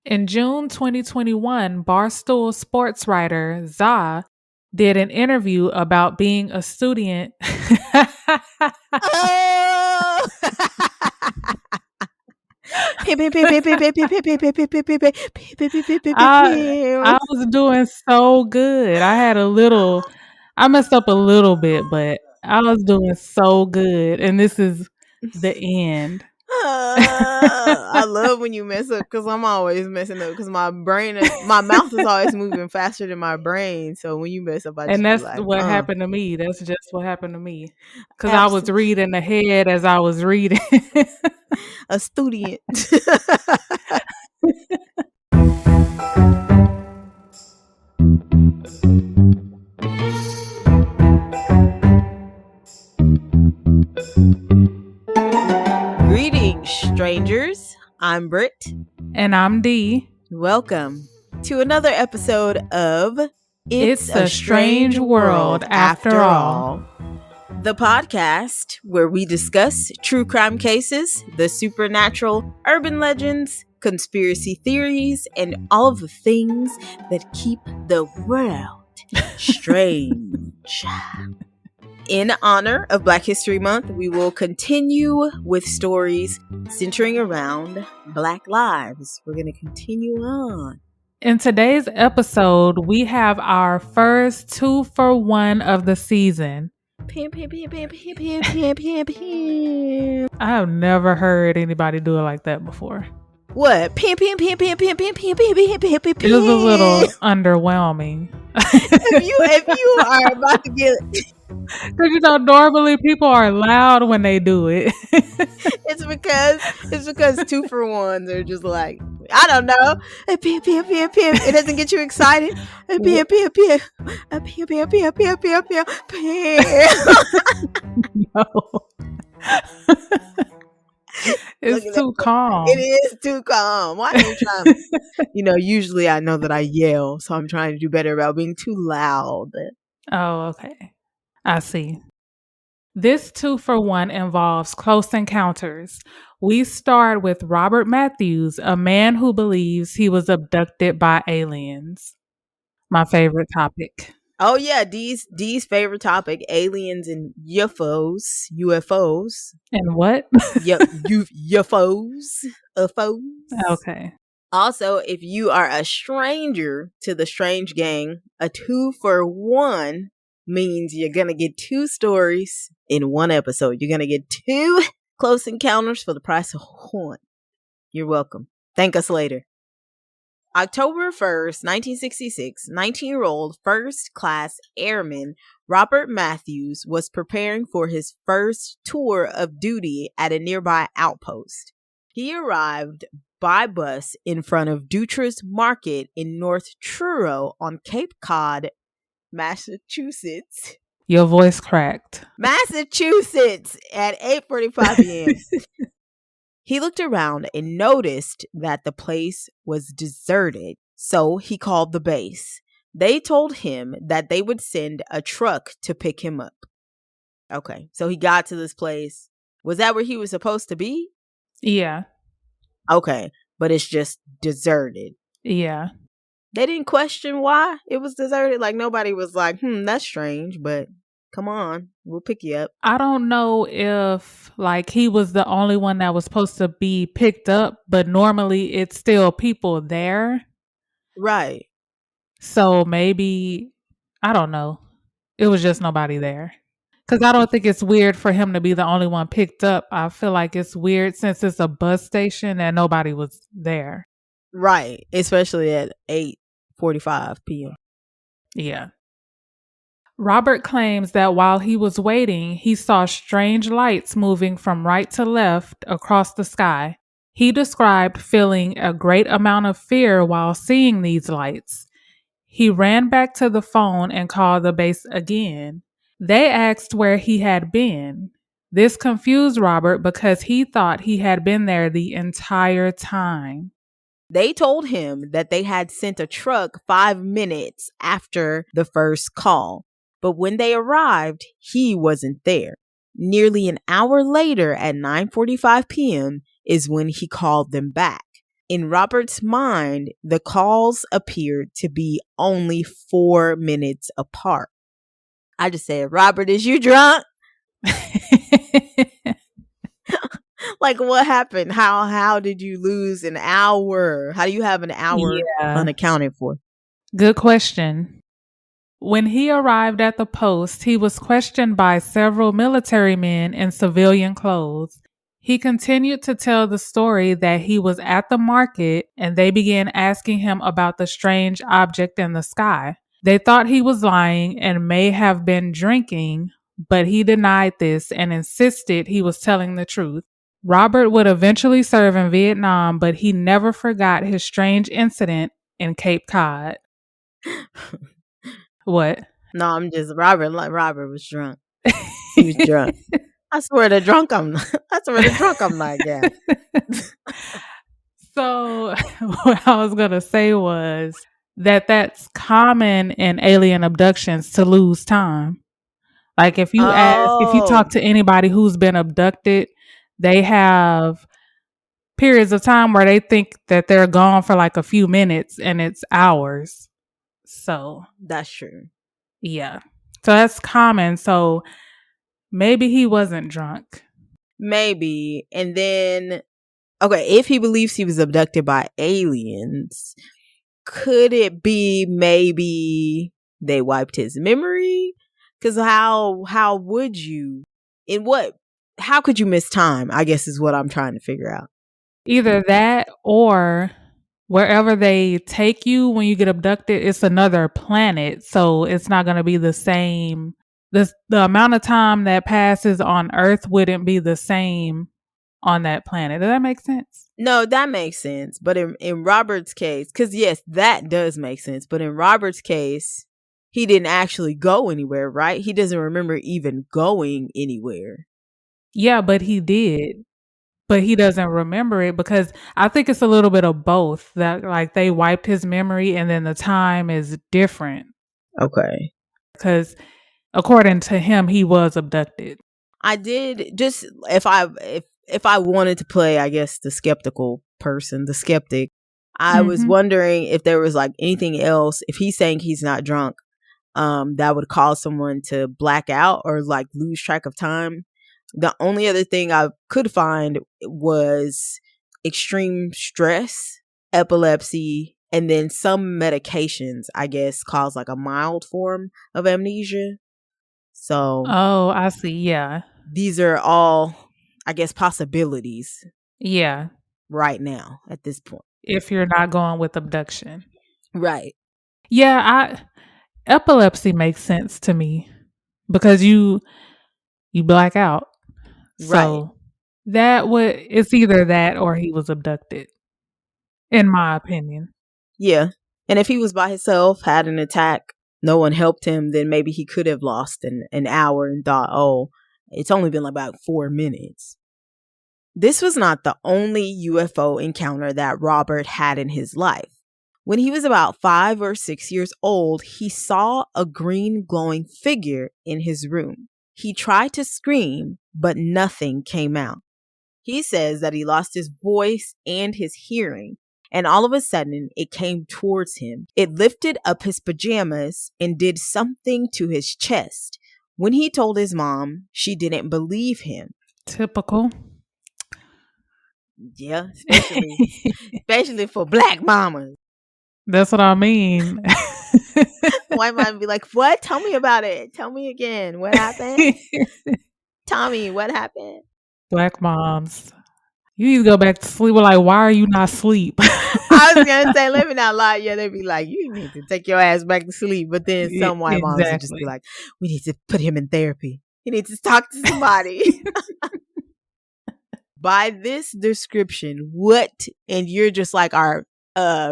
In June 2021, Barstool sports writer Za did an interview about being a student. Oh! I was doing so good. I messed up a little bit, but I was doing so good. And this is the end. I love when you mess up because I'm always messing up because my mouth is always moving faster than my brain. So when you mess up, I just And be that's like, what happened to me. That's just what happened to me. Because I was Absolutely. reading ahead as I was reading. A student. Greetings, strangers. I'm Britt. And I'm Dee. Welcome to another episode of It's a Strange World After All. The podcast where we discuss true crime cases, the supernatural, urban legends, conspiracy theories, and all of the things that keep the world strange. In honor of Black History Month, we will continue with stories centering around Black lives. We're going to continue on. In today's episode, we have our first 2-for-1 of the season. Pam, pam, pam, pam, pam, pam, pam, pam, pam. I have never heard anybody do it like that before. What? Pam, pam, pam, pam, pam, pam, pam, pam, pam, pam, pam. It was a little underwhelming. If you are about to get... Because normally people are loud when they do it. It's because 2-for-1s are just like, I don't know. Pam, pam, pam, pam. It doesn't get you excited. Pam, pam, pam, pam, pam, pam, pam, pam, pam, pam. No. It's too calm. It is too calm. Why are you trying? Usually I know that I yell, so I'm trying to do better about being too loud. Oh, okay. I see. This 2-for-1 involves close encounters. We start with Robert Matthews, a man who believes he was abducted by aliens. My favorite topic. Oh yeah, Dee's favorite topic: aliens and UFOs. And what? UFOs. Okay. Also, if you are a stranger to the Strange Gang, a 2-for-1 means you're going to get 2 stories in one episode. You're going to get 2 close encounters for the price of 1. You're welcome. Thank us later. October 1st, 1966, 19-year-old first-class airman Robert Matthews was preparing for his first tour of duty at a nearby outpost. He arrived by bus in front of Dutra's Market in North Truro on Cape Cod, Massachusetts. Your voice cracked. Massachusetts at 8:45 p.m. He looked around and noticed that the place was deserted, so he called the base. They told him that they would send a truck to pick him up. Okay, so he got to this place. Was that where he was supposed to be? Yeah. Okay, but it's just deserted. Yeah. They didn't question why it was deserted. Like, nobody was like, that's strange, but come on, we'll pick you up. I don't know if he was the only one that was supposed to be picked up, but normally it's still people there. Right. So maybe, I don't know. It was just nobody there. Because I don't think it's weird for him to be the only one picked up. I feel like it's weird since it's a bus station and nobody was there. Right. Especially at 8:45 p.m. Yeah. Robert claims that while he was waiting, he saw strange lights moving from right to left across the sky. He described feeling a great amount of fear while seeing these lights. He ran back to the phone and called the base again. They asked where he had been. This confused Robert because he thought he had been there the entire time. They told him that they had sent a truck 5 minutes after the first call. But when they arrived, he wasn't there. Nearly an hour later at 9:45 p.m. is when he called them back. In Robert's mind, the calls appeared to be only 4 minutes apart. I just said, Robert, is you drunk? Like, what happened? How did you lose an hour? How do you have an hour unaccounted for? Good question. When he arrived at the post, he was questioned by several military men in civilian clothes. He continued to tell the story that he was at the market and they began asking him about the strange object in the sky. They thought he was lying and may have been drinking, but he denied this and insisted he was telling the truth. Robert would eventually serve in Vietnam, but he never forgot his strange incident in Cape Cod. What? No, I'm just Robert. Like Robert was drunk. He was drunk. I swear the drunk I'm not. Yeah. So what I was gonna say was that's common in alien abductions to lose time. Like if you talk to anybody who's been abducted, they have periods of time where they think that they're gone for like a few minutes and it's hours. So that's true. Yeah. So that's common. So maybe he wasn't drunk. Maybe. And then, okay, if he believes he was abducted by aliens, could it be maybe they wiped his memory? Because how would you, how could you miss time? I guess is what I'm trying to figure out. Either that or wherever they take you when you get abducted, it's another planet. So it's not going to be the same. The amount of time that passes on Earth wouldn't be the same on that planet. Does that make sense? No, that makes sense. But in Robert's case, because yes, that does make sense. But in Robert's case, he didn't actually go anywhere, right? He doesn't remember even going anywhere. Yeah, but he did. But he doesn't remember it because I think it's a little bit of both. That like they wiped his memory and then the time is different. Okay. Because according to him, he was abducted. I did just if I wanted to play, I guess, the skeptical person, the skeptic, I was wondering if there was like anything else, if he's saying he's not drunk, that would cause someone to black out or like lose track of time. The only other thing I could find was extreme stress, epilepsy, and then some medications, I guess, cause like a mild form of amnesia. So, oh, I see. Yeah. These are all, I guess, possibilities. Yeah. Right now at this point. If you're not going with abduction. Right. Yeah, epilepsy makes sense to me because you black out. So it's either that or he was abducted, in my opinion. Yeah. And if he was by himself, had an attack, no one helped him, then maybe he could have lost an hour and thought, oh, it's only been about 4 minutes. This was not the only UFO encounter that Robert had in his life. When he was about 5 or 6 years old, he saw a green glowing figure in his room. He tried to scream, but nothing came out. He says that he lost his voice and his hearing, and all of a sudden it came towards him. It lifted up his pajamas and did something to his chest. When he told his mom, she didn't believe him. Typical. Yeah, especially for black mamas. That's what I mean. White mom be like, what? Tell me about it. Tell me again. What happened? Tommy, what happened? Black moms. You need to go back to sleep. We're like, why are you not asleep? I was going to say, let me not lie. Yeah, they'd be like, you need to take your ass back to sleep. But then some white moms would just be like, we need to put him in therapy. He needs to talk to somebody. By this description, what, and you're just like our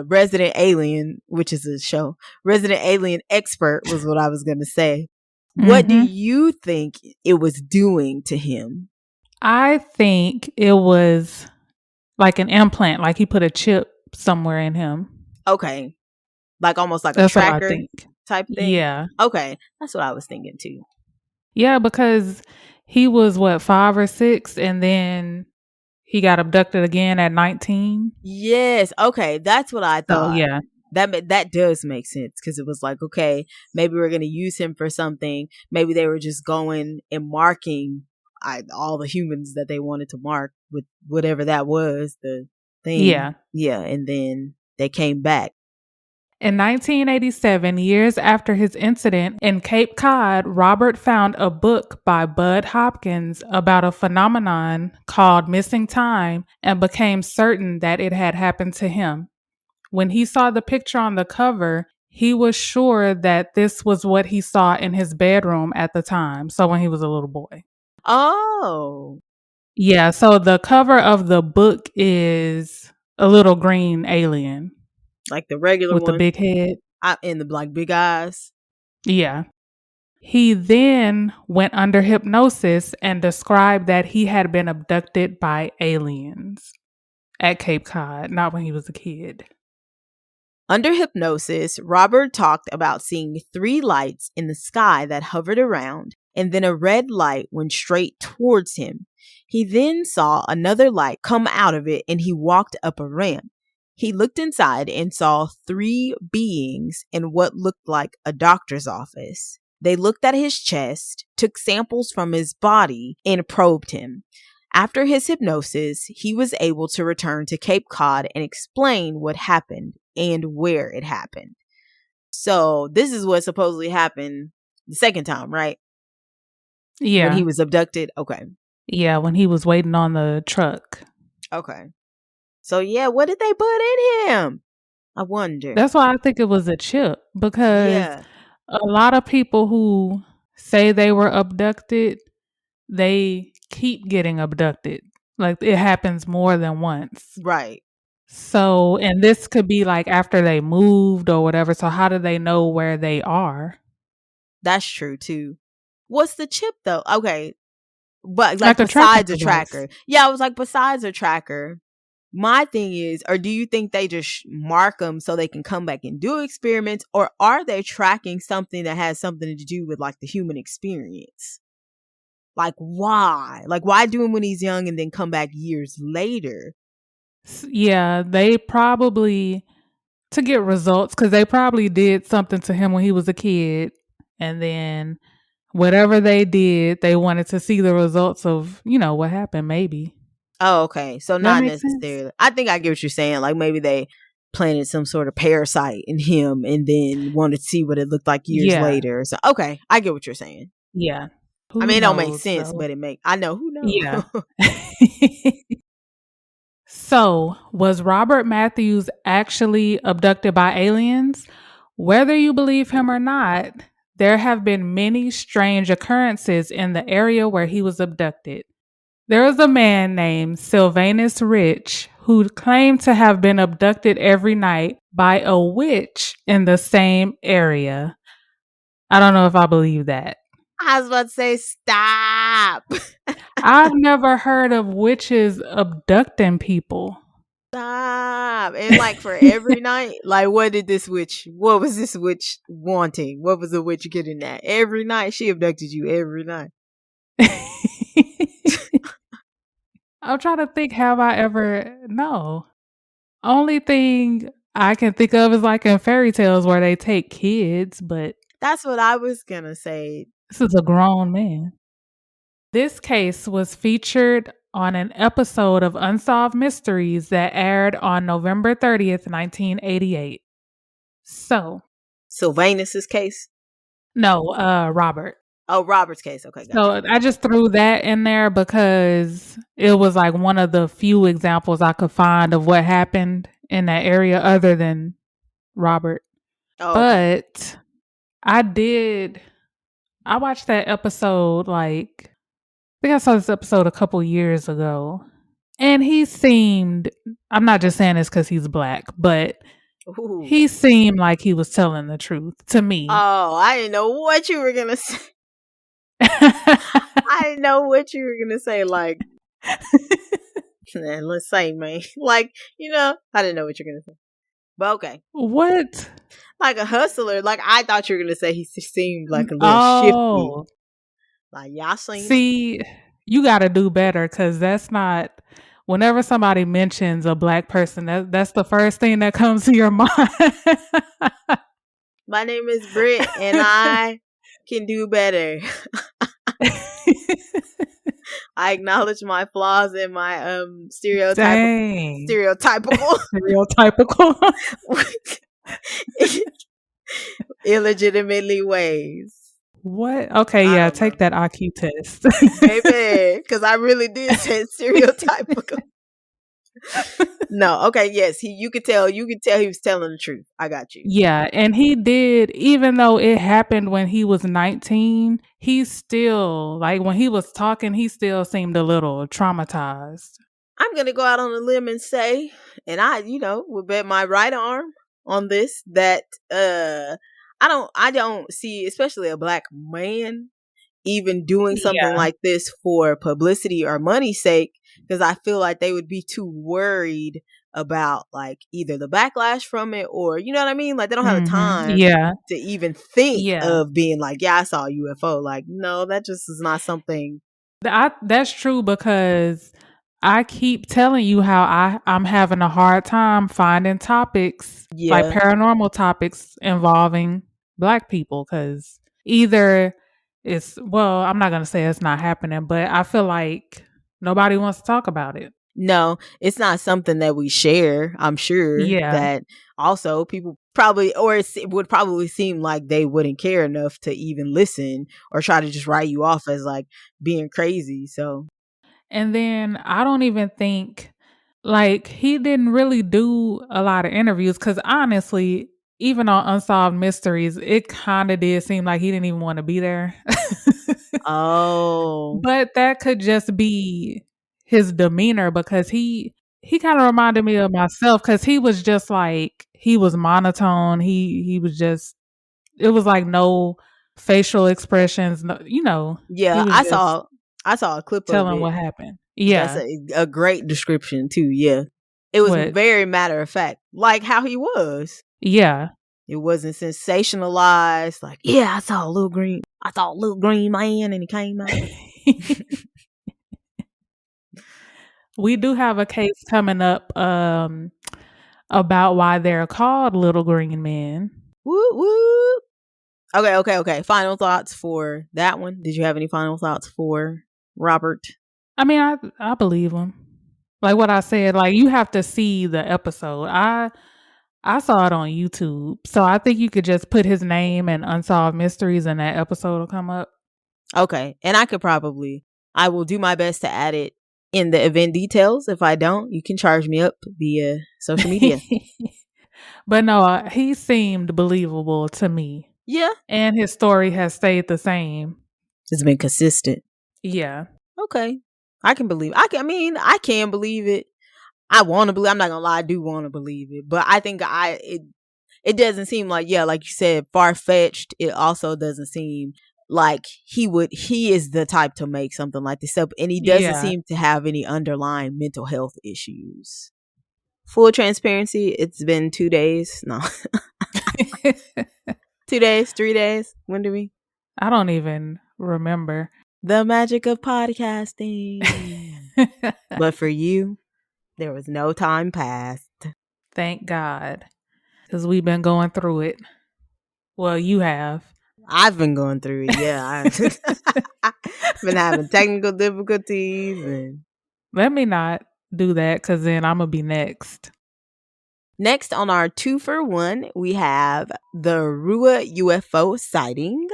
resident alien, which is a show, resident alien expert was what I was going to say. What do you think it was doing to him? I think it was like an implant, like he put a chip somewhere in him. Okay. Like almost like a tracker type thing? Yeah. Okay. That's what I was thinking too. Yeah, because he was 5 or 6 and then He got abducted again at 19. Yes. Okay, that's what I So, thought. yeah. That does make sense because it was like, okay, maybe we're gonna use him for something. Maybe they were just going and marking all the humans that they wanted to mark with whatever that was, the thing. Yeah. Yeah, and then they came back. In 1987, years after his incident in Cape Cod, Robert found a book by Bud Hopkins about a phenomenon called missing time and became certain that it had happened to him. When he saw the picture on the cover, he was sure that this was what he saw in his bedroom at the time. So when he was a little boy. Oh, Yeah, so the cover of the book is a little green alien like the regular with the one, big head. and the like big eyes. Yeah. He then went under hypnosis and described that he had been abducted by aliens at Cape Cod, not when he was a kid. Under hypnosis, Robert talked about seeing 3 lights in the sky that hovered around, and then a red light went straight towards him. He then saw another light come out of it and he walked up a ramp. He looked inside and saw 3 beings in what looked like a doctor's office. They looked at his chest, took samples from his body, and probed him. After his hypnosis, he was able to return to Cape Cod and explain what happened and where it happened. So this is what supposedly happened the second time, right? Yeah. When he was abducted. Okay. Yeah, when he was waiting on the truck. Okay. So yeah, what did they put in him? I wonder. That's why I think it was a chip, because a lot of people who say they were abducted, they keep getting abducted. Like it happens more than once. Right. So, and this could be like after they moved or whatever. So how do they know where they are? That's true too. What's the chip though? Okay. But Like a besides a tracking tracker. device. Yeah, I was like, besides a tracker. My thing is, or do you think they just mark them so they can come back and do experiments, or are they tracking something that has something to do with like the human experience? Like why? Like why do him when he's young and then come back years later? Yeah, they probably, to get results, because they probably did something to him when he was a kid, and then whatever they did, they wanted to see the results of, what happened, maybe. Oh, okay. So That not makes sense? necessarily. I think I get what you're saying. Like maybe they planted some sort of parasite in him and then wanted to see what it looked like years Yeah. later. So okay, I get what you're saying. Yeah. I mean, it don't make knows, sense, though? but I know who knows. Yeah. So, was Robert Matthews actually abducted by aliens? Whether you believe him or not, there have been many strange occurrences in the area where he was abducted. There is a man named Sylvanus Rich who claimed to have been abducted every night by a witch in the same area. I don't know if I believe that. I was about to say, stop. I've never heard of witches abducting people. Stop. And like for every night, like what was this witch wanting? What was the witch getting at? Every night she abducted you every night. I'm trying to think, have I ever? No. Only thing I can think of is like in fairy tales where they take kids, but That's what I was gonna say. this is a grown man. This case was featured on an episode of Unsolved Mysteries that aired on November 30th, 1988. So, Sylvanus's case? no, Robert. Oh, Robert's case. Okay, gotcha. So I just threw that in there because it was like one of the few examples I could find of what happened in that area other than Robert. Oh, okay. But I watched that episode I think I saw this episode a couple years ago. And he seemed, I'm not just saying this because he's black, but Ooh. he seemed like he was telling the truth to me. Oh, I didn't know what you were gonna say. I didn't know what you were gonna say. Like, let's say, man. Like, I didn't know what you're gonna say. But okay. What? Like a hustler. Like I thought you were gonna say he seemed like a little shifty. Like y'all seen. See, you got to do better because that's not whenever somebody mentions a Black person, that's the first thing that comes to your mind. My name is Britt, and I can do better. I acknowledge my flaws and my Dang. stereotypical Stereotypical. illegitimately ways. What? Okay, I yeah, don't take know. that IQ test. Baby, because I really did say stereotypical. No, okay, yes, you could tell he was telling the truth. I got you. Yeah, and he did, even though it happened when he was 19, he still, like, when he was talking, he still seemed a little traumatized. I'm gonna go out on a limb and say, and I, would bet my right arm on this, that I don't see, especially a Black man, even doing something Yeah. like this for publicity or money's sake, because I feel like they would be too worried about like either the backlash from it, or you know what I mean, like they don't have the time Yeah. to even think Yeah. of being like, yeah, I saw a UFO. Like, no, that just is not something. That's true, because I keep telling you how I'm having a hard time finding topics, like Yeah. paranormal topics involving Black people, because either I'm not going to say it's not happening, but I feel like nobody wants to talk about it. No, it's not something that we share. I'm sure Yeah. that also people probably, or it would probably seem like they wouldn't care enough to even listen, or try to just write you off as like being crazy. So, And then I don't even think, like, he didn't really do a lot of interviews, because honestly, even on Unsolved Mysteries, it kind of did seem like he didn't even want to be there. oh, But that could just be his demeanor, because he kind of reminded me of myself, because he was just like, he was monotone. He was just, it was like no facial expressions. No, he yeah, was just I saw a clip of telling it. what happened. That's Yeah. a great description too. Yeah, it was What? very matter of fact, like how he was. Yeah. It wasn't sensationalized. Like, yeah, I saw a little green man, and he came out. We do have a case coming up about why they're called little green men. Woo woo. Okay. Final thoughts for that one. Did you have any final thoughts for Robert? I mean, I believe him. Like what I said, like you have to see the episode. I saw it on YouTube, so I think you could just put his name and Unsolved Mysteries, and that episode will come up. Okay, and I will do my best to add it in the event details. If I don't, you can charge me up via social media. But no, he seemed believable to me. Yeah, And his story has stayed the same. it's been consistent. Yeah. Okay, I can believe. I can believe it. I want to believe. I'm not gonna lie. I do want to believe it, but I think it doesn't seem like, yeah, like you said, far fetched. It also doesn't seem like he is the type to make something like this up, and he doesn't seem to have any underlying mental health issues. Full transparency, it's been 2 days. No. 2 days, 3 days. When do we? I don't even remember. The magic of podcasting. But for you, there was no time passed. Thank God. Because we've been going through it. Well, you have. I've been going through it, yeah. I've been having technical difficulties. And Let me not do that, because then I'm going to be next. next on our 2-for-1, we have the Ruwa UFO sighting.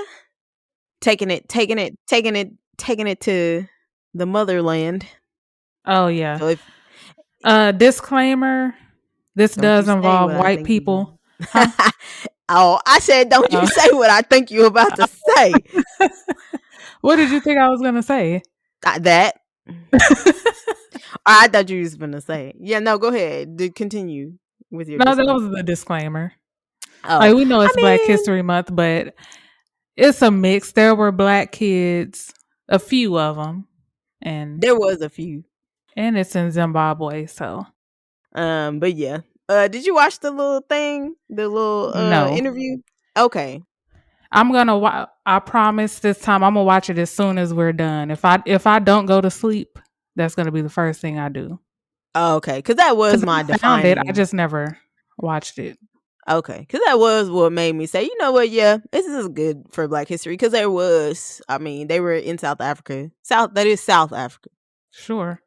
Taking it to the motherland. Oh, yeah. So if disclaimer, this does involve white people. Huh? Oh, I said, don't you say what I think you're about to say. What did you think I was going to say? That. I thought you was going to say. Yeah, no, go ahead. Continue with your No, that was the disclaimer. Oh, like, we know it's Black History Month, but it's a mix. There were Black kids, a few of them. And there was a few. And it's in Zimbabwe, so. But yeah. Did you watch the little thing? The little interview? Okay. I'm gonna. I promise this time I'm gonna watch it as soon as we're done. If I don't go to sleep, that's gonna be the first thing I do. Oh, okay, because that was 'Cause my I found it, I defining. just never watched it. Okay, because that was what made me say, you know what? Yeah, this is good for Black History because there was. I mean, they were in South Africa. That is South Africa. Sure.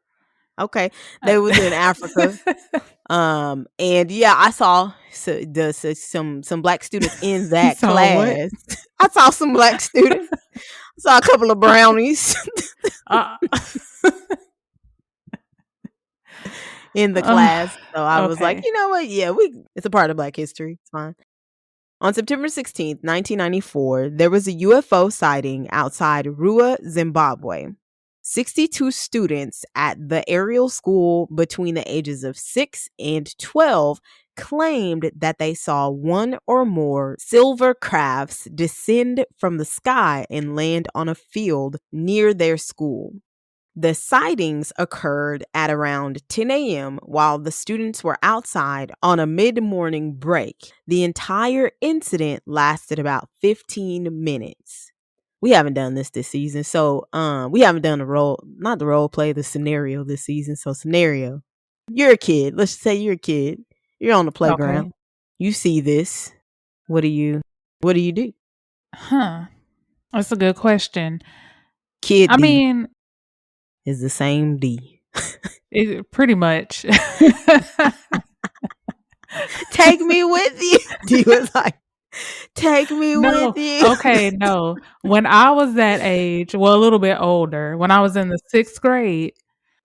Okay, they was in Africa. And yeah, I saw some Black students in You that saw what? class. I saw some Black students. I saw a couple of brownies Uh, in the uh, class. So I was like, okay. you know what? Yeah, it's a part of Black history. It's fine. On September 16th, 1994, there was a UFO sighting outside Ruwa, Zimbabwe. 62 students at the aerial school between the ages of 6 and 12 claimed that they saw one or more silver crafts descend from the sky and land on a field near their school. The sightings occurred at around 10 a.m. while the students were outside on a mid-morning break. The entire incident lasted about 15 minutes. We haven't done this season, so we haven't done not the role play, the scenario this season. So scenario, you're a kid. Let's say you're a kid. You're on the playground. Okay. You see this. What do you do? Huh. That's a good question. Kid I D mean, is the same D. pretty much. Take me with you. D was like, take me No. with you. Okay, no. When I was that age, well, a little bit older, when I was in the 6th grade,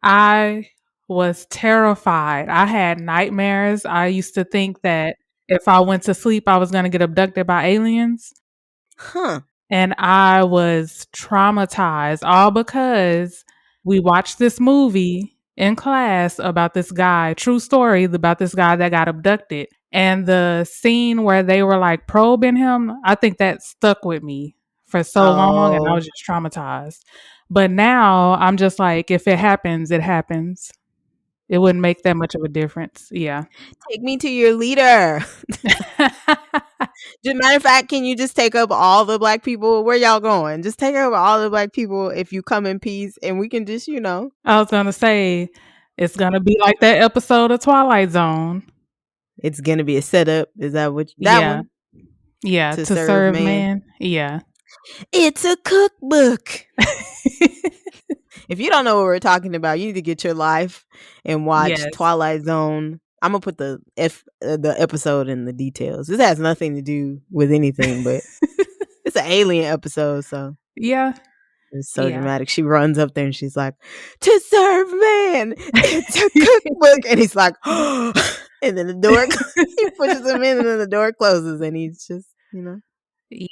I was terrified. I had nightmares. I used to think that if I went to sleep, I was gonna get abducted by aliens. Huh. And I was traumatized all because we watched this movie in class about this guy, true story about this guy that got abducted. And the scene where they were like probing him, I think that stuck with me for so long and I Oh. was just traumatized. But now I'm just like, if it happens, it happens. It wouldn't make that much of a difference. Yeah. Take me to your leader. Matter of fact, can you just take up all the Black people? Where y'all going? Just take up all the Black people if you come in peace, and we can just, I was gonna say it's gonna be like that episode of Twilight Zone. it's gonna be a setup. Is that that Yeah. one? Yeah, To to serve serve man. man. Yeah. It's a cookbook. If you don't know what we're talking about, you need to get your life and watch Yes. Twilight Zone. I'm gonna put the episode in the details. This has nothing to do with anything, but it's an alien episode, so Yeah. it's so Yeah. dramatic. She runs up there and she's like, "To serve man, it's a cookbook," and he's like, "Oh!" And then the door, he pushes him in, and then the door closes, and he's just, Yeah.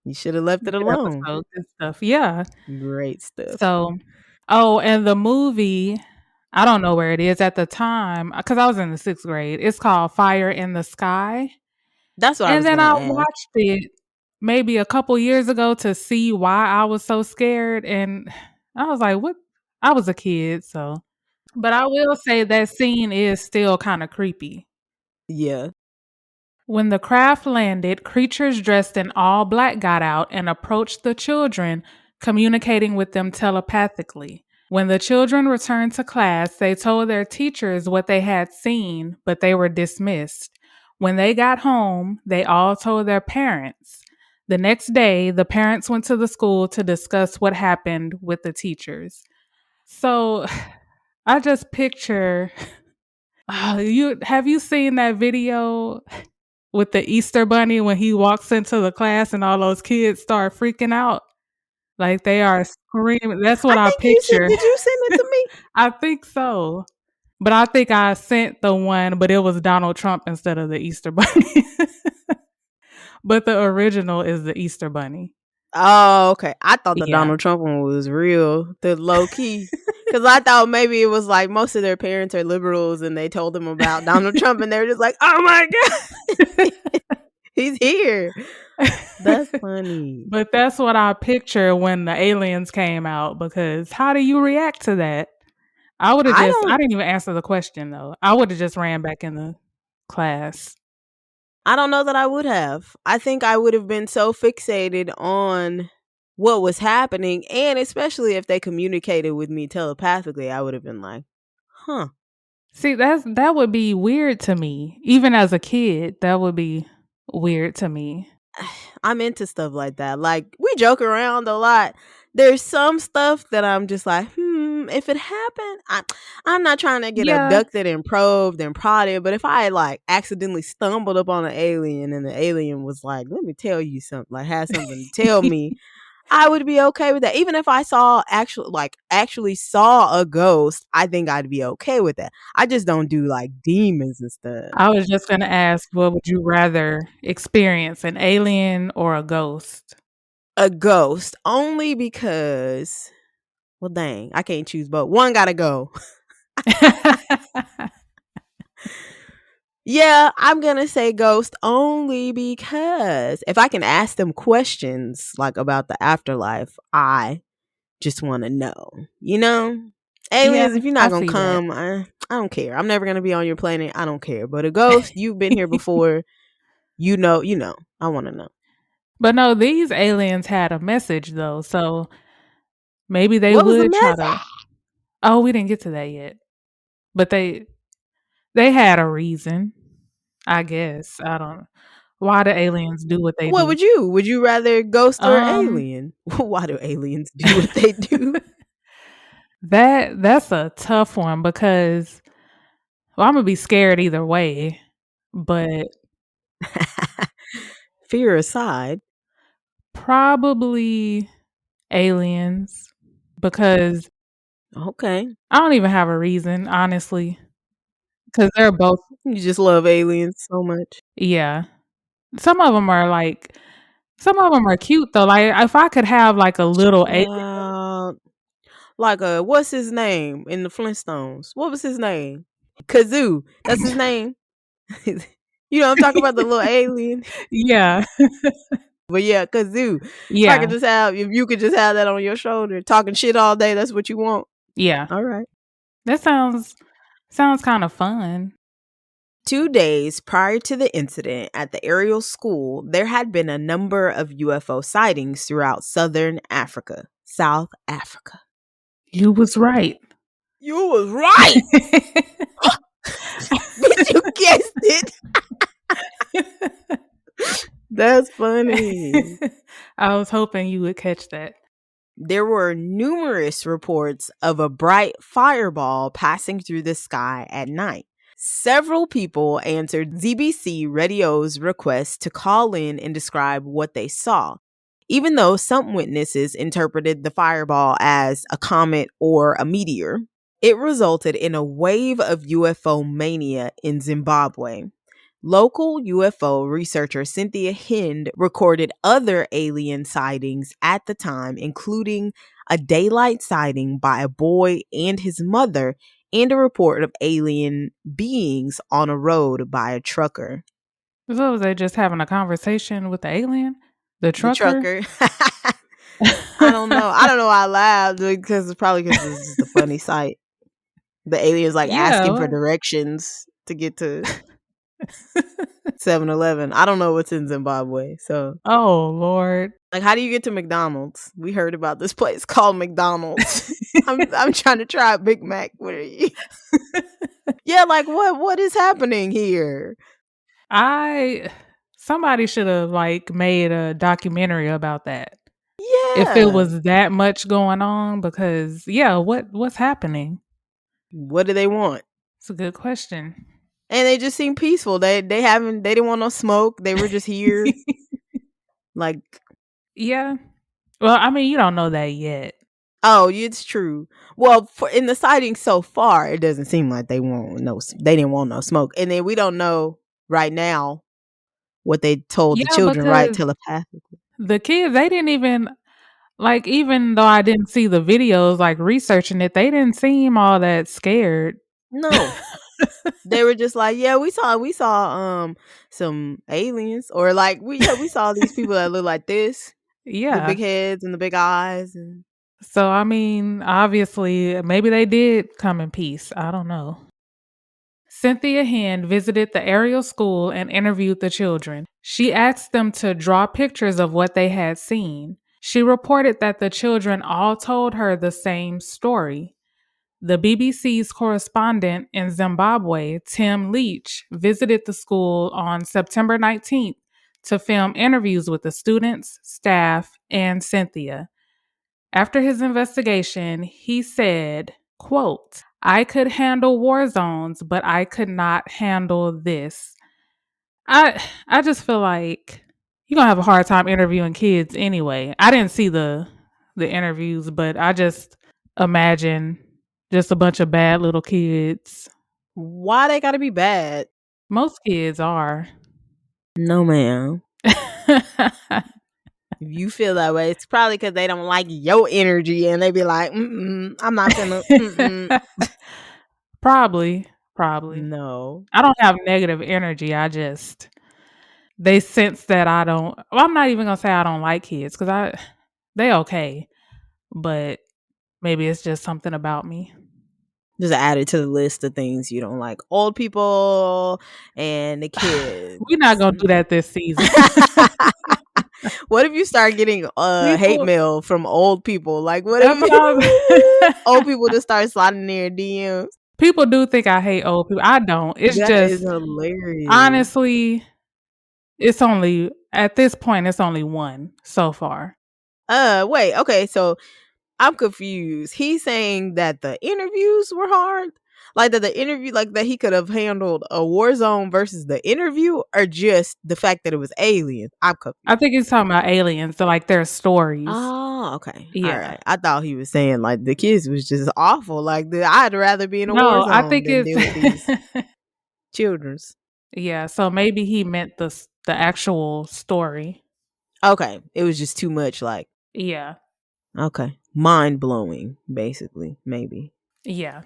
you should have left it Good alone. episode, good stuff. Yeah. Great stuff. So, and the movie, I don't know where it is at the time because I was in the 6th grade. It's called Fire in the Sky. That's what I And was then gonna I ask. watched it maybe a couple years ago to see why I was so scared. And I was like, what? I was a kid, so. But I will say that scene is still kind of creepy. Yeah. When the craft landed, creatures dressed in all black got out and approached the children, communicating with them telepathically. When the children returned to class, they told their teachers what they had seen, but they were dismissed. When they got home, they all told their parents. The next day, the parents went to the school to discuss what happened with the teachers. So I just picture have you seen that video with the Easter bunny when he walks into the class and all those kids start freaking out? Like they are screaming. That's what I I think you should. picture. Did you send it to me? I think so. But I think I sent the one, but it was Donald Trump instead of the Easter bunny. But the original is the Easter bunny. Oh, okay. I thought the Yeah. Donald Trump one was real, the low key. Because I thought maybe it was like most of their parents are liberals and they told them about Donald Trump and they were just like, oh my God, he's here. That's funny. But that's what I picture when the aliens came out, because how do you react to that? I didn't even answer the question though. I would have just ran back in the class. I don't know that I would have. I think I would have been so fixated on what was happening, and especially if they communicated with me telepathically, I would have been like, huh. See, that would be weird to me. Even as a kid, that would be weird to me. I'm into stuff like that. Like, we joke around a lot. There's some stuff that I'm just like, if it happened, I'm not trying to get Yeah. abducted and probed and prodded, but if I like accidentally stumbled upon an alien and the alien was like, let me tell you something, like had something to tell me, I would be okay with that. Even if I actually saw a ghost, I think I'd be okay with that. I just don't do like demons and stuff. I was just gonna ask, what would you rather experience, an alien or a ghost? A ghost, only because, well, dang, I can't choose both. One gotta go. Yeah, I'm gonna say ghost only because if I can ask them questions like about the afterlife, I just want to know. You know, Yeah, aliens, if you're I not gonna see that. come, I don't care. I'm never gonna be on your planet. I don't care. But a ghost, you've been here before. You know. I want to know. But no, these aliens had a message though, so maybe they What was the would try message? to. Oh, we didn't get to that yet. But they had a reason, I guess. I don't why do aliens do what they What do. would you? Would you rather ghost or Um alien? Why do aliens do what they do? that's a tough one because well, I'm gonna be scared either way, but Fear aside. probably aliens because Okay. I don't even have a reason, honestly, because they're both You just love aliens so much. yeah. Some of them are like some of them are cute though. Like if I could have like a little alien, Uh, like what's his name in the Flintstones? What was his name? Kazoo. That's his name. You know, I'm talking about the little alien. yeah, But yeah, Kazoo. yeah, If you could just have that on your shoulder, talking shit all day, that's what you want. yeah. All right. That sounds kind of fun. 2 days prior to the incident at the Ariel school, there had been a number of UFO sightings throughout southern Africa, South Africa. You was right. You was right. Bitch, you guessed it. That's funny. I was hoping you would catch that. There were numerous reports of a bright fireball passing through the sky at night. Several people answered ZBC radio's request to call in and describe what they saw, even though some witnesses interpreted the fireball as a comet or a meteor. It resulted in a wave of UFO mania in Zimbabwe. Local UFO researcher Cynthia Hind recorded other alien sightings at the time, including a daylight sighting by a boy and his mother, and a report of alien beings on a road by a trucker. So was they just having a conversation with the alien? The The trucker? trucker. I don't know. I don't know why I laughed because it's probably because it's just a funny sight. The aliens like Yeah. asking for directions to get to 7-Eleven. I don't know what's in Zimbabwe. So, Oh Lord. like, how do you get to McDonald's? We heard about this place called McDonald's. I'm trying to try a Big Mac. What are you? Yeah, like what is happening here? Somebody should have like made a documentary about that. If it Yeah. was that much going on, because yeah, what's happening? What do they want? It's a good question. And they just seem peaceful. They didn't want no smoke. They were just here. Like, Yeah. Well, I mean, you don't know that yet. oh, it's true. Well, in the sighting so far, it doesn't seem like they didn't want no smoke. And then we don't know right now what they told the Yeah, children, right, because telepathically. the kids, they didn't even like, even though I didn't see the videos, like researching it, they didn't seem all that scared. No. They were just like, yeah, we saw some aliens, or like we saw these people that look like this with Yeah. big heads and the big eyes. And So, I mean, obviously, maybe they did come in peace. I don't know. Cynthia Hind visited the Ariel school and interviewed the children. She asked them to draw pictures of what they had seen. She reported that the children all told her the same story. The BBC's correspondent in Zimbabwe, Tim Leach, visited the school on September 19th to film interviews with the students, staff, and Cynthia. After his investigation, he said, quote, "I could handle war zones, but I could not handle this." I just feel like you're gonna have a hard time interviewing kids anyway. I didn't see the interviews, but I just imagine just a bunch of bad little kids. Why they gotta be bad? Most kids are. No, ma'am. If you feel that way, it's probably because they don't like your energy and they be like, I'm not gonna. Probably. No. I don't have negative energy. They sense that I don't. Well, I'm not even gonna say I don't like kids because they okay, but maybe it's just something about me. Just add it to the list of things you don't like. Old people and the kids. We're not gonna do that this season. What if you start getting hate mail from old people? Like, what That's if old people just start sliding in their DMs? People do think I hate old people. I don't. It's That just is hilarious. honestly, it's only at this point. It's only one so far. Wait. Okay, so I'm confused. He's saying that the interviews were hard, like that the interview, like that he could have handled a war zone versus the interview, or just the fact that it was aliens. I'm confused. I think he's talking about aliens, so like their stories. Oh, okay. Yeah. All right. I thought he was saying like the kids was just awful. Like I'd rather be in a war zone I think than deal with these it's children's. yeah. So maybe he meant the actual story. Okay, it was just too much. Like Yeah. Okay, mind blowing. Basically, maybe. Yeah.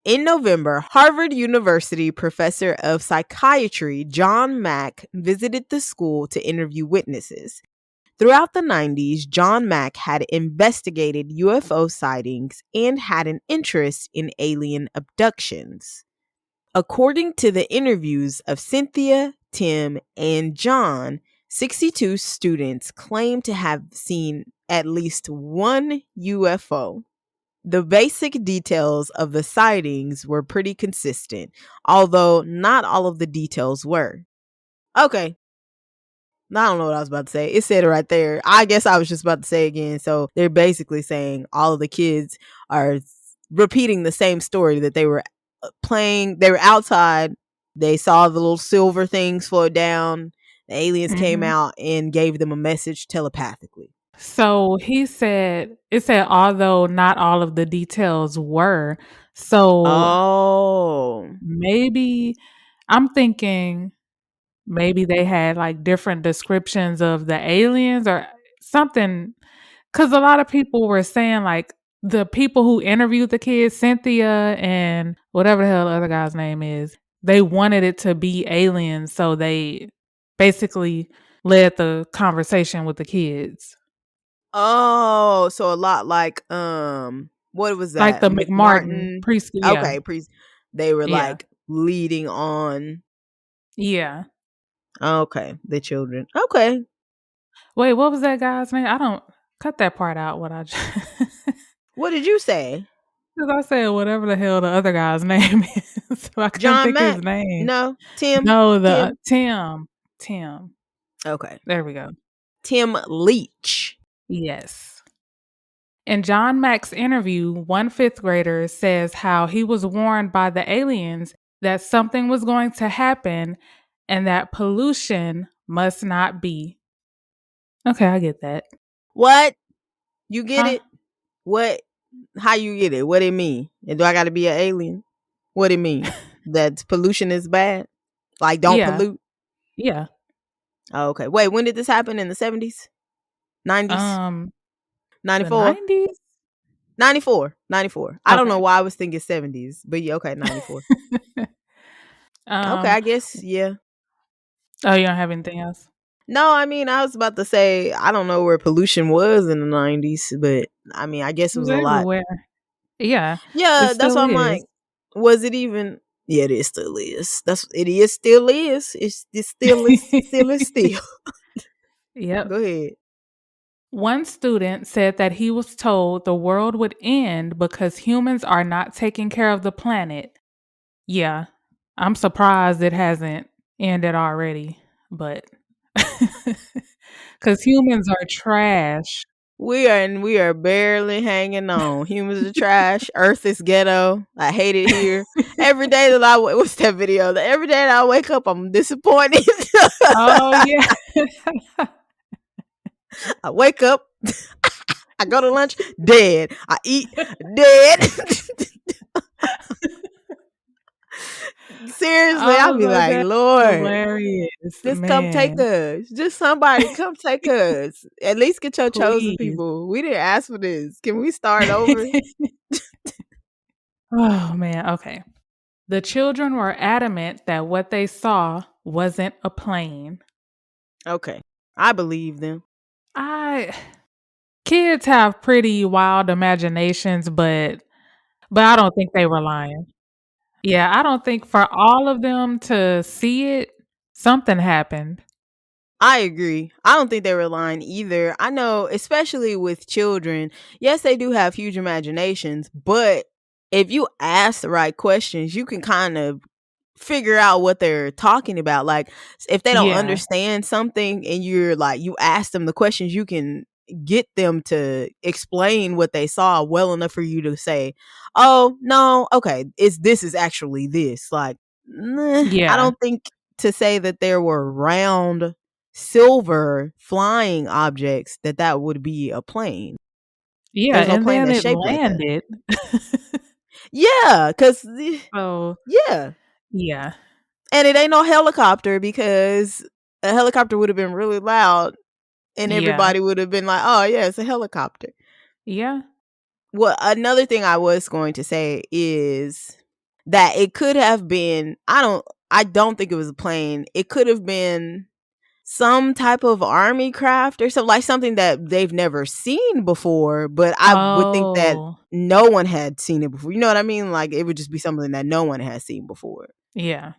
In November, Harvard University professor of psychiatry John Mack visited the school to interview witnesses. Throughout the 90s, John Mack had investigated UFO sightings and had an interest in alien abductions. According to the interviews of Cynthia, Tim, and John, 62 students claim to have seen at least one UFO. The basic details of the sightings were pretty consistent, although not all of the details were. Okay. I don't know what I was about to say. It said it right there. I guess I was just about to say again. So they're basically saying all of the kids are repeating the same story, that they were playing. They were outside. They saw the little silver things float down. The aliens came out and gave them a message telepathically. So it said, although not all of the details were. So maybe I'm thinking maybe they had like different descriptions of the aliens or something. Because a lot of people were saying like the people who interviewed the kids, Cynthia and whatever the hell the other guy's name is, they wanted it to be aliens. So they basically led the conversation with the kids. Oh, so a lot like what was that? Like the McMartin preschool. Yeah. Okay, they were like leading on. Yeah. Okay, the children. Okay. Wait, what was that guy's name? I don't cut that part out. What did you say? Because I said whatever the hell the other guy's name is. So I couldn't think his name. No, Tim. No, Tim. Okay. There we go. Tim Leach. Yes. In John Mack's interview, one fifth grader says how he was warned by the aliens that something was going to happen and that pollution must not be. Okay, I get that. What? You get it? What? How you get it? What it mean? And do I got to be an alien? What it mean? That pollution is bad? Like don't pollute? Yeah. Oh, okay. Wait, when did this happen? In the 70s? 90s? 94? 90s? 94. I don't know why I was thinking 70s, but yeah, okay, 94. Okay, I guess, yeah. Oh, you don't have anything else? No, I mean, I was about to say, I don't know where pollution was in the 90s, but I mean, I guess it was everywhere. A lot. Yeah. Yeah, that's why I'm like, was it even? Yeah, it still is. Still is. It still is. Still. Yep. Go ahead. One student said that he was told the world would end because humans are not taking care of the planet. Yeah, I'm surprised it hasn't ended already, but because humans are trash. We are barely hanging on. Humans are trash. Earth is ghetto. I hate it here. Every day that what's that video? Every day that I wake up, I'm disappointed. Oh, yeah. I wake up, I go to lunch, dead. I eat, dead. Seriously, I I'll was be like, like, "That's Lord, hilarious, just come take man. us. Just somebody come take us. At least get your chosen Please." people. We didn't ask for this. Can we start over? Oh, man, okay. The children were adamant that what they saw wasn't a plane. Okay. I believe them. I Kids have pretty wild imaginations, but I don't think they were lying. Yeah, I don't think for all of them to see it, something happened. I agree. I don't think they were lying either. I know, especially with children, yes, they do have huge imaginations, but if you ask the right questions, you can kind of figure out what they're talking about. Like, if they don't Yeah. understand something and you're like, you ask them the questions, you can get them to explain what they saw well enough for you to say, oh, no, okay, this is actually this. Like, I Yeah. don't think to say that there were round silver flying objects that would be a plane. Yeah, There's no and plane then that's it shaped like that. landed. Yeah, because So, yeah, yeah. and it ain't no helicopter because a helicopter would have been really loud and Yeah. everybody would have been like, oh yeah, it's a helicopter. Yeah. Well, another thing I was going to say is that it could have been, I don't think it was a plane. It could have been some type of army craft or something, like something that they've never seen before, but I would think that Oh, no one had seen it before. You know what I mean? Like, it would just be something that no one has seen before. yeah.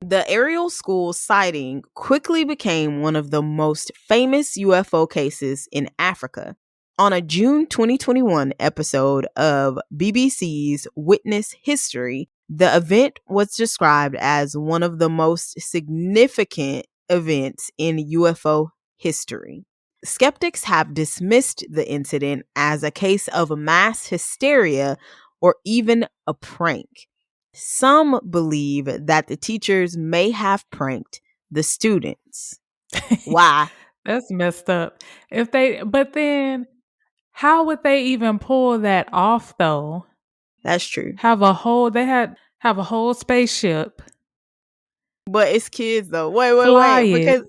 The Ariel School sighting quickly became one of the most famous UFO cases in Africa. On a June 2021 episode of BBC's Witness History, the event was described as one of the most significant events in UFO history. Skeptics have dismissed the incident as a case of mass hysteria or even a prank. Some believe that the teachers may have pranked the students. Why? That's messed up. But then how would they even pull that off though? That's true. Have a whole spaceship, But it's kids though. fly Wait. it.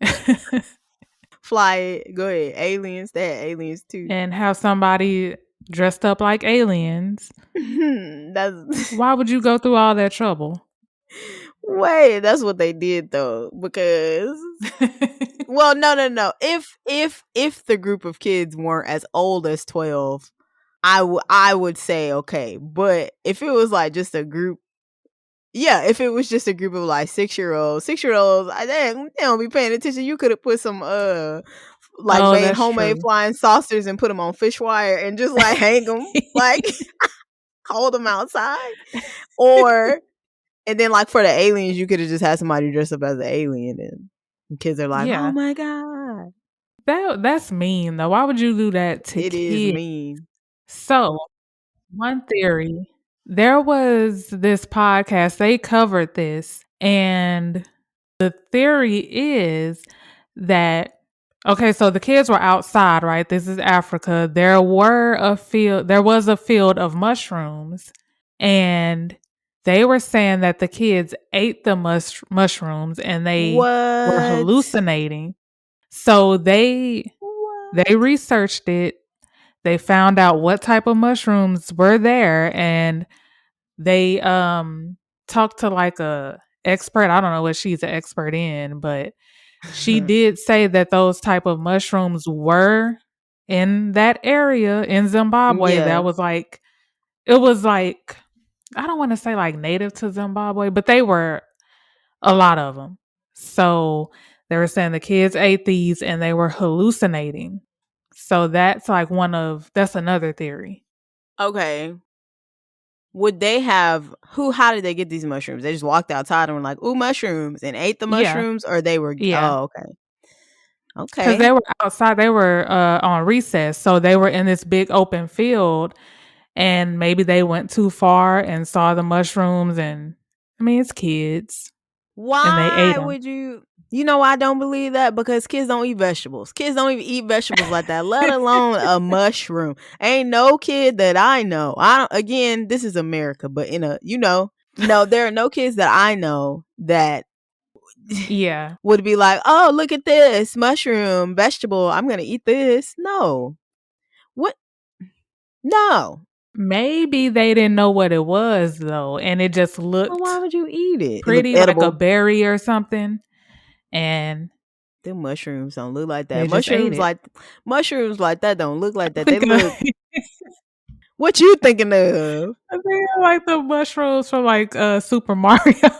Because fly it. Go ahead. Aliens. They had aliens too. And have somebody dressed up like aliens. That's Why would you go through all that trouble? wait. That's what they did though. Because well, no. If the group of kids weren't as old as 12, I would say okay. But if it was like just a group, yeah, if it was just a group of like 6-year-olds, they don't be paying attention. You could have put some like Oh, made that's homemade true. flying saucers and put them on fish wire and just like hang them, like hold them outside. Or and then like for the aliens, you could have just had somebody dress up as an alien and kids are like, oh Yeah. my god, That's mean though. Why would you do that to it is kids? mean. So, one theory, there was this podcast, they covered this, and the theory is that okay, so the kids were outside, right? This is Africa. There was a field of mushrooms, and they were saying that the kids ate the mushrooms and they were What? hallucinating. So they What? researched it. They found out what type of mushrooms were there, and they talked to like a expert. I don't know what she's an expert in, but she did say that those type of mushrooms were in that area in Zimbabwe. Yeah. That was like it was like I don't want to say like native to Zimbabwe, but they were a lot of them. So They were saying the kids ate these and they were hallucinating. So that's like that's another theory. Okay. Would they have how did they get these mushrooms? They just walked outside and were like, "Ooh, mushrooms," and ate the Yeah. mushrooms, or they were Yeah. okay. Because Okay. they were outside, they were on recess. So they were in this big open field and maybe they went too far and saw the mushrooms. And I mean, it's kids and they ate Why them. would you? You know why I don't believe that? Because kids don't eat vegetables. Kids don't even eat vegetables like that, let alone a mushroom. Ain't no kid that I know. Again, this is America, but no, there are no kids that I know that Yeah. would be like, "Oh, look at this mushroom, vegetable. I'm going to eat this." No. What? No. Maybe they didn't know what it was though, and it just Well, why looked would you eat it? It looked pretty like a edible. berry or something, and Them mushrooms don't look like they that. just ate it. Mushrooms like that don't look like that. They Think of look. What you thinking of? I think I like the mushrooms from like Super Mario.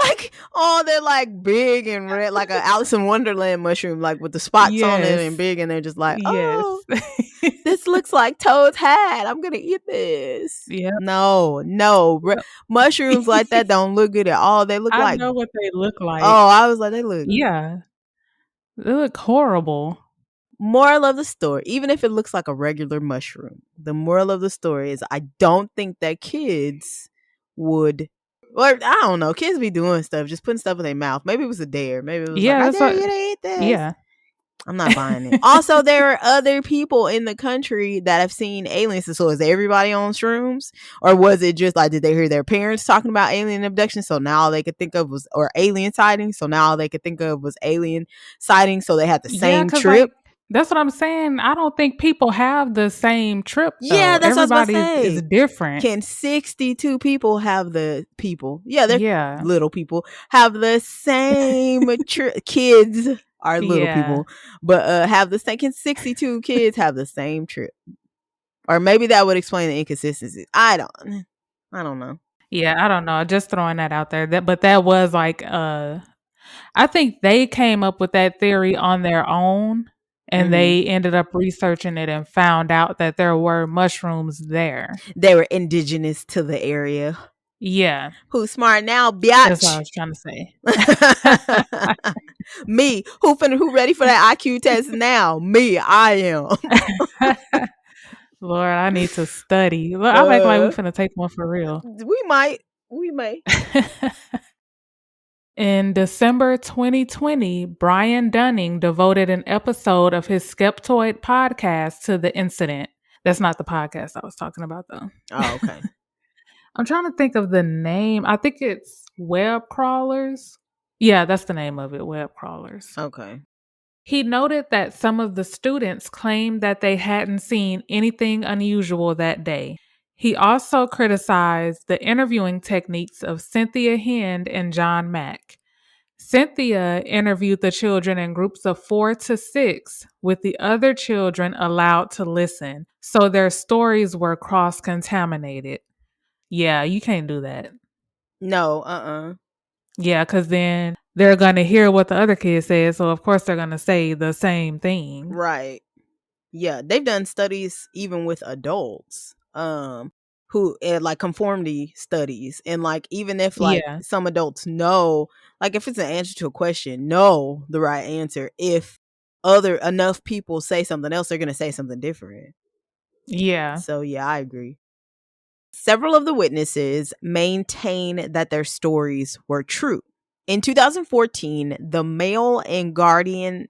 Like, oh, they're like big and red, like a Alice in Wonderland mushroom, like with the spots on it and Yes. big, and they're just like, Yes. oh, this looks like Toad's hat. I'm gonna eat this. Yep. No. Mushrooms like that don't look good at all. They look I like. know what they look like. Oh, I was like, they look. Yeah. They look horrible. Moral of the story, even if it looks like a regular mushroom, the moral of the story is I don't think that kids would. Or I don't know. Kids be doing stuff, just putting stuff in their mouth. Maybe it was a dare. Maybe it was like, I dare you to eat this. Yeah. I'm not buying it. Also, there are other people in the country that have seen aliens. So is everybody on shrooms? Or was it just like, did they hear their parents talking about alien abduction? So now all they could think of was, or alien sightings. So now all they could think of was alien sightings. So they had the same trip. Like, that's what I'm saying. I don't think people have the same trip though. Yeah, that's everybody what I was about to say. is different. Can 62 people have the people? Yeah, they're little people have the same trip. Kids are little people, but have the same. Can 62 kids have the same trip? Or maybe that would explain the inconsistencies. I don't know. Yeah, I don't know. Just throwing that out there. But that was like I think they came up with that theory on their own. And they ended up researching it and found out that there were mushrooms there. They were indigenous to the area. Yeah. Who's smart now, biatch? That's what I was trying to say. Me. Who ready for that IQ test now? Me. I am. Lord, I need to study. Look, I'm acting like we're finna take one for real. We might. We may. In December 2020, Brian Dunning devoted an episode of his Skeptoid podcast to the incident. That's not the podcast I was talking about, though. Oh, okay. I'm trying to think of the name. I think it's Web Crawlers. Yeah, that's the name of it, Web Crawlers. Okay. He noted that some of the students claimed that they hadn't seen anything unusual that day. He also criticized the interviewing techniques of Cynthia Hind and John Mack. Cynthia interviewed the children in groups of 4 to 6, with the other children allowed to listen, so their stories were cross-contaminated. Yeah, you can't do that. No, Yeah, because then they're going to hear what the other kid says, so of course they're going to say the same thing. Right. Yeah, they've done studies even with adults, who like conformity studies, and like even if like some adults know, like if it's an answer to a question, know the right answer. If enough people say something else, they're gonna say something different. Yeah. So yeah, I agree. Several of the witnesses maintain that their stories were true. In 2014, the Mail and Guardian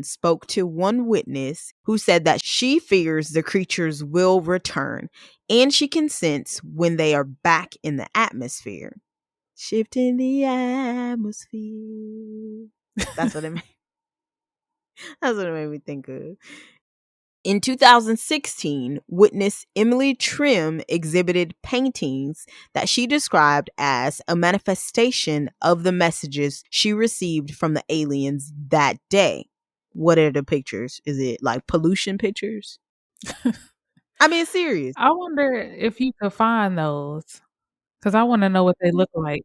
spoke to one witness who said that she fears the creatures will return, and she can sense when they are back in the atmosphere. Shifting the atmosphere. That's what it made. That's what it made me think of. In 2016, witness Emily Trim exhibited paintings that she described as a manifestation of the messages she received from the aliens that day. What are the pictures? Is it like pollution pictures? I mean, serious. I wonder if you could find those, because I want to know what they look like.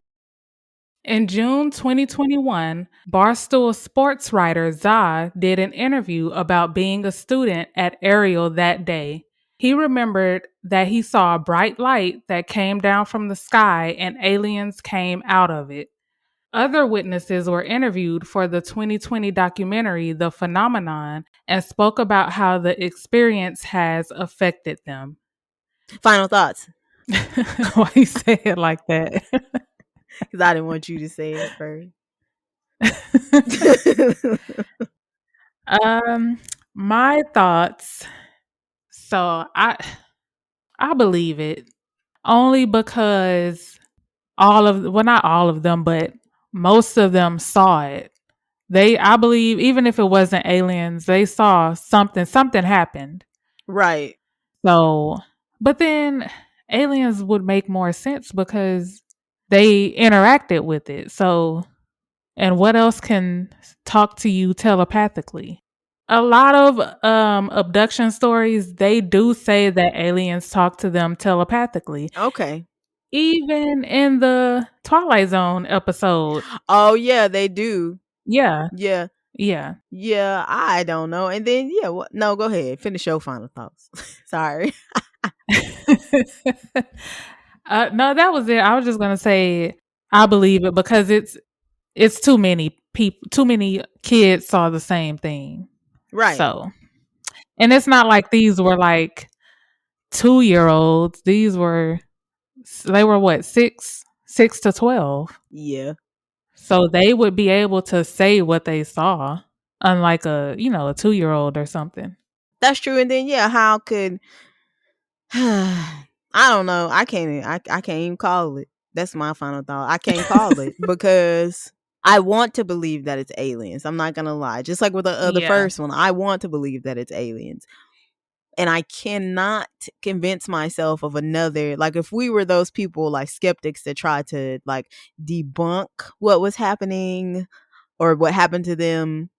In June 2021, Barstool sports writer Za did an interview about being a student at Ariel that day. He remembered that he saw a bright light that came down from the sky and aliens came out of it. Other witnesses were interviewed for the 2020 documentary The Phenomenon and spoke about how the experience has affected them. Final thoughts. Why you say it like that? Because I didn't want you to say it first. My thoughts. So I believe it only because not all of them, but most of them saw it. I believe, even if it wasn't aliens, they saw something happened. Right. So, but then aliens would make more sense because they interacted with it. So, and what else can talk to you telepathically? A lot of abduction stories, they do say that aliens talk to them telepathically. Okay. Even in the Twilight Zone episode. Oh, yeah, they do. Yeah. Yeah. Yeah. Yeah, I don't know. And then, no, go ahead. Finish your final thoughts. Sorry. No, that was it. I was just gonna say I believe it because it's too many people, too many kids saw the same thing. Right. So, and it's not like these were like 2-year-olds. They were what, 6 to 12. Yeah. So they would be able to say what they saw, unlike a 2-year-old or something. That's true. And then how could I don't know. I can't even call it. That's my final thought. I can't call it because I want to believe that it's aliens. I'm not gonna lie. Just like with the first one, I want to believe that it's aliens. And I cannot convince myself of another, like if we were those people like skeptics that try to like debunk what was happening or what happened to them,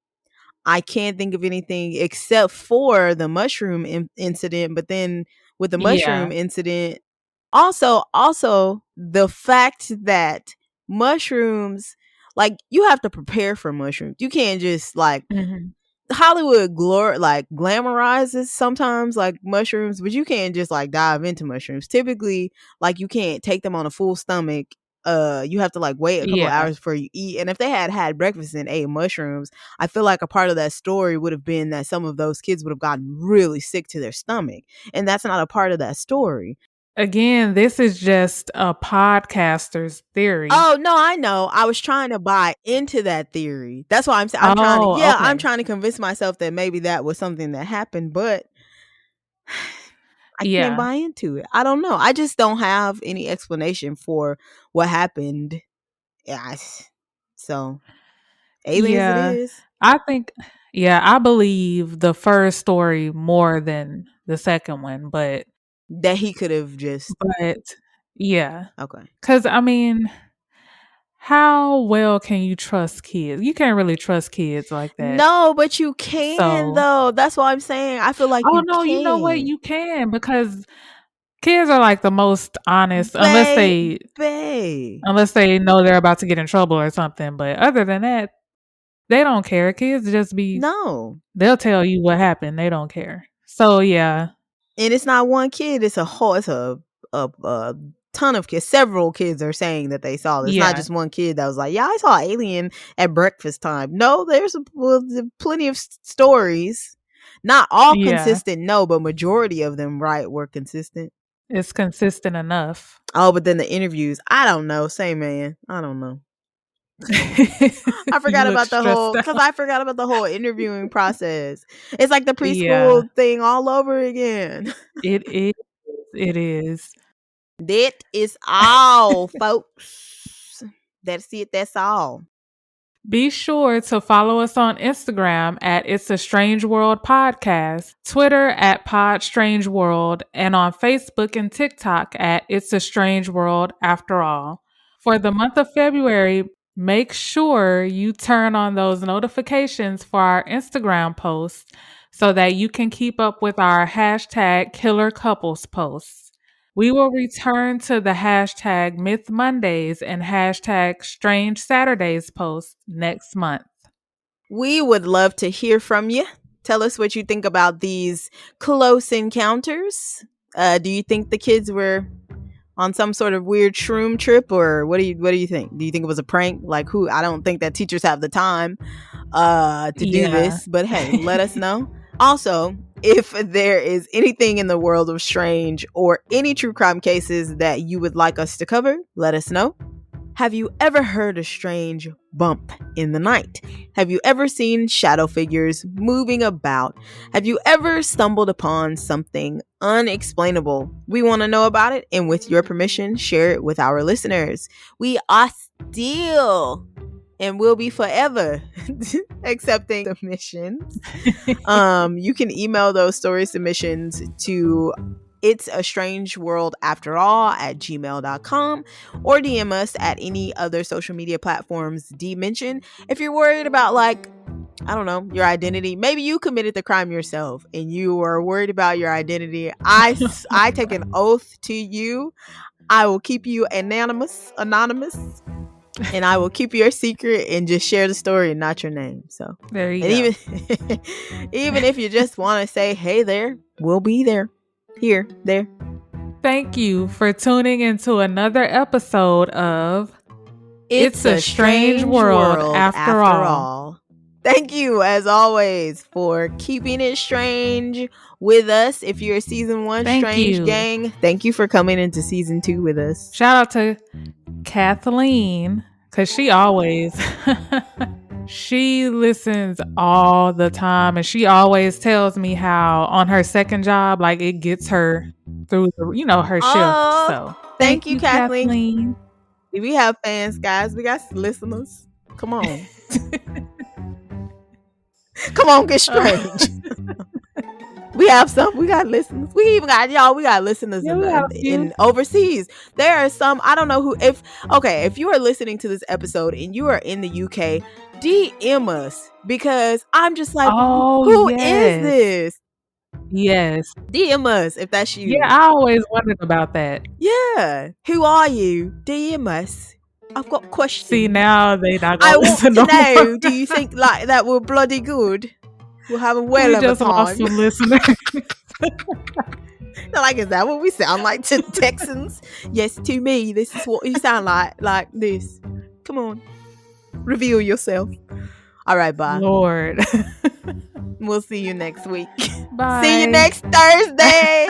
I can't think of anything except for the mushroom incident. But then with the mushroom incident, also the fact that mushrooms, like you have to prepare for mushrooms. You can't just like Hollywood glamorizes sometimes like mushrooms, but you can't just like dive into mushrooms. Typically, like you can't take them on a full stomach. You have to like wait a couple hours before you eat. And if they had breakfast and ate mushrooms, I feel like a part of that story would have been that some of those kids would have gotten really sick to their stomach. And that's not a part of that story. Again, this is just a podcaster's theory. Oh, no, I know. I was trying to buy into that theory. That's why I'm saying I'm trying to convince myself that maybe that was something that happened, but I can't buy into it. I don't know. I just don't have any explanation for what happened. So aliens it is. I think I believe the first story more than the second one, but that he could have just okay. Because I mean, how well can you trust kids? You can't really trust kids like that. No, but you can though. That's what I'm saying. I feel like you know what? You can, because kids are like the most honest, unless they know they're about to get in trouble or something. But other than that, they don't care. Kids just they'll tell you what happened. They don't care. So yeah. And it's not one kid. It's a ton of kids. Several kids are saying that they saw this. It's not just one kid that was like, I saw an alien at breakfast time. No, there's plenty of stories. Not all consistent, no, but majority of them, were consistent. It's consistent enough. Oh, but then the interviews, I don't know. Same man. I don't know. I forgot about the whole interviewing process. It's like the preschool thing all over again. It is. That is all, folks. That's it. That's all. Be sure to follow us on Instagram at It's a Strange World Podcast, Twitter at Pod Strange World, and on Facebook and TikTok at It's a Strange World After All. For the month of February, make sure you turn on those notifications for our Instagram posts so that you can keep up with our hashtag Killer Couples posts. We will return to the hashtag Myth Mondays and hashtag Strange Saturdays posts next month. We would love to hear from you. Tell us what you think about these close encounters. Do you think the kids were on some sort of weird shroom trip, or what do you think? Do you think it was a prank? Like, who? I don't think that teachers have the time to do this, but hey, let us know. Also, if there is anything in the world of strange or any true crime cases that you would like us to cover, let us know. Have you ever heard a strange bump in the night? Have you ever seen shadow figures moving about? Have you ever stumbled upon something unexplainable? We want to know about it, and with your permission, share it with our listeners. We are still and will be forever accepting submissions. You can email those story submissions to It's a Strange World After All at gmail.com, or DM us at any other social media platforms D mentioned. If you're worried about, like, I don't know, your identity, maybe you committed the crime yourself and you are worried about your identity, I take an oath to you. I will keep you anonymous, and I will keep your secret and just share the story and not your name. So there you go. Even if you just want to say, hey there, we'll be there. Here, there. Thank you for tuning into another episode of It's a Strange World After All. Thank you, as always, for keeping it strange with us. If you're a season 1 Strange Gang, thank you for coming into season 2 with us. Shout out to Kathleen, because she always... She listens all the time, and she always tells me how on her second job, like, it gets her through her shift. So thank you, Kathleen. We have fans, guys. We got listeners. Come on. Come on, get strange. We got listeners. We got listeners in overseas. There are some, I don't know who, if you are listening to this episode and you are in the UK, DM us, because I'm just like, who is this? Yes. DM us if that's you. Yeah, I always wondered about that. Yeah. Who are you? DM us. I've got questions. See, now they not gonna listen. I want to know, do you think like that were bloody good? We'll have a well of a time. We just lost some listeners. They're like, is that what we sound like to Texans? Yes, to me, this is what you sound like this. Come on. Reveal yourself. All right, bye. Lord. We'll see you next week. Bye. See you next Thursday.